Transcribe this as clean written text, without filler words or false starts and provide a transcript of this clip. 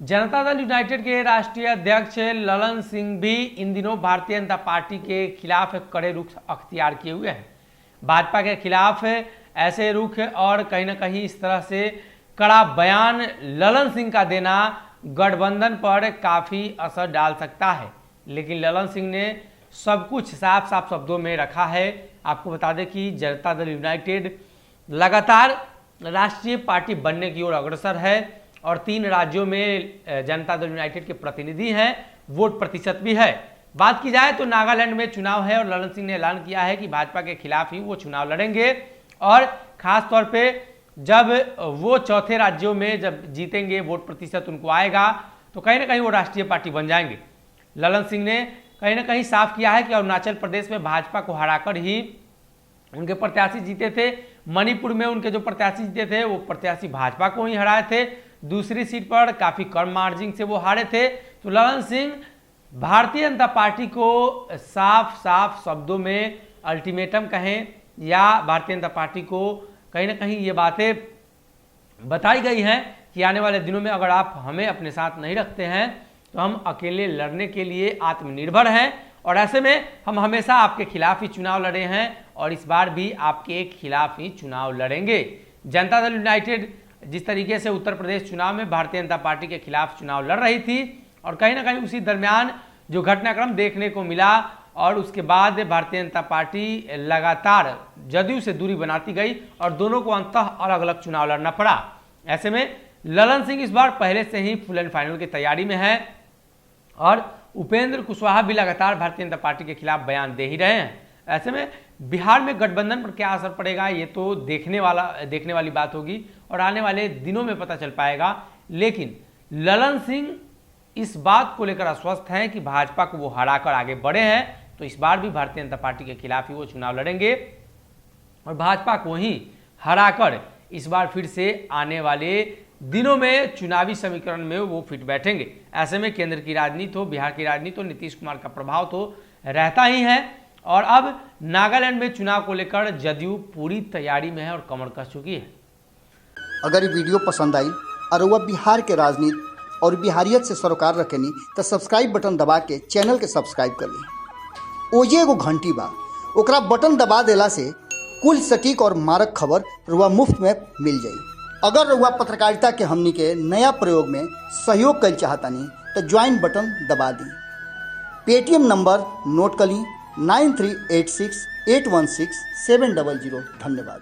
Janata Dal United के राष्ट्रीय अध्यक्ष ललन सिंह भी इन दिनों भारतीय जनता पार्टी के खिलाफ एक कड़े रुख अख्तियार किए हुए हैं। भाजपा के खिलाफ ऐसे रुख और कहीं ना कहीं इस तरह से कड़ा बयान ललन सिंह का देना गठबंधन पर काफ़ी असर डाल सकता है। लेकिन ललन सिंह ने सब कुछ साफ साफ शब्दों में रखा है। आपको बता दें कि जनता दल यूनाइटेड लगातार राष्ट्रीय पार्टी बनने की ओर अग्रसर है और 3 राज्यों में जनता दल यूनाइटेड के प्रतिनिधि हैं, वोट प्रतिशत भी है। बात की जाए तो नागालैंड में चुनाव है और ललन सिंह ने ऐलान किया है कि भाजपा के खिलाफ ही वो चुनाव लड़ेंगे और खास तौर पे जब वो चौथे राज्यों में जब जीतेंगे, वोट प्रतिशत उनको आएगा तो कहीं ना कहीं वो राष्ट्रीय पार्टी बन जाएंगे। ललन सिंह ने कहीं ना कहीं साफ किया है कि अरुणाचल प्रदेश में भाजपा को हराकर ही उनके प्रत्याशी जीते थे। मणिपुर में उनके जो प्रत्याशी जीते थे वो प्रत्याशी भाजपा को ही हराए थे। दूसरी सीट पर काफी कम मार्जिन से वो हारे थे। तो ललन सिंह भारतीय जनता पार्टी को साफ साफ शब्दों में अल्टीमेटम कहें या भारतीय जनता पार्टी को कहीं ना कहीं ये बातें बताई गई हैं कि आने वाले दिनों में अगर आप हमें अपने साथ नहीं रखते हैं तो हम अकेले लड़ने के लिए आत्मनिर्भर हैं और ऐसे में हम हमेशा आपके खिलाफ ही चुनाव लड़े हैं और इस बार भी आपके खिलाफ ही चुनाव लड़ेंगे। जनता दल यूनाइटेड जिस तरीके से उत्तर प्रदेश चुनाव में भारतीय जनता पार्टी के खिलाफ चुनाव लड़ रही थी और कहीं ना कहीं उसी दरमियान जो घटनाक्रम देखने को मिला और उसके बाद भारतीय जनता पार्टी लगातार जदयू से दूरी बनाती गई और दोनों को अंततः अलग अलग चुनाव लड़ना पड़ा। ऐसे में ललन सिंह इस बार पहले से ही फुल एंड फाइनल की तैयारी में है और उपेंद्र कुशवाहा भी लगातार भारतीय जनता पार्टी के खिलाफ बयान दे ही रहे हैं। ऐसे में बिहार में गठबंधन पर क्या असर पड़ेगा ये तो देखने वाली बात होगी और आने वाले दिनों में पता चल पाएगा। लेकिन ललन सिंह इस बात को लेकर आश्वस्त हैं कि भाजपा को वो हराकर आगे बढ़े हैं तो इस बार भी भारतीय जनता पार्टी के खिलाफ ही वो चुनाव लड़ेंगे और भाजपा को ही हराकर इस बार फिर से आने वाले दिनों में चुनावी समीकरण में वो फिट बैठेंगे। ऐसे में केंद्र की राजनीति हो, बिहार की राजनीति हो, नीतीश कुमार का प्रभाव तो रहता ही है और अब नागालैंड में चुनाव को लेकर जदयू पूरी तैयारी में है और कमर कस चुकी है। अगर ये वीडियो पसंद आई और वह बिहार के राजनीति और बिहारियत से सरोकार रखेनी तो सब्सक्राइब बटन दबा के चैनल के सब्सक्राइब कर ली। ओजे एगो घंटी बा, ओकरा बटन दबा देला से कुल सटीक और मारक खबर रुआ मुफ्त में मिल जाई। अगर रुआ पत्रकारिता के हमनी के नया प्रयोग में सहयोग कर चाहतानी तो ज्वाइन बटन दबा दी। पेटीएम नंबर नोट कर ली 9386816700। धन्यवाद।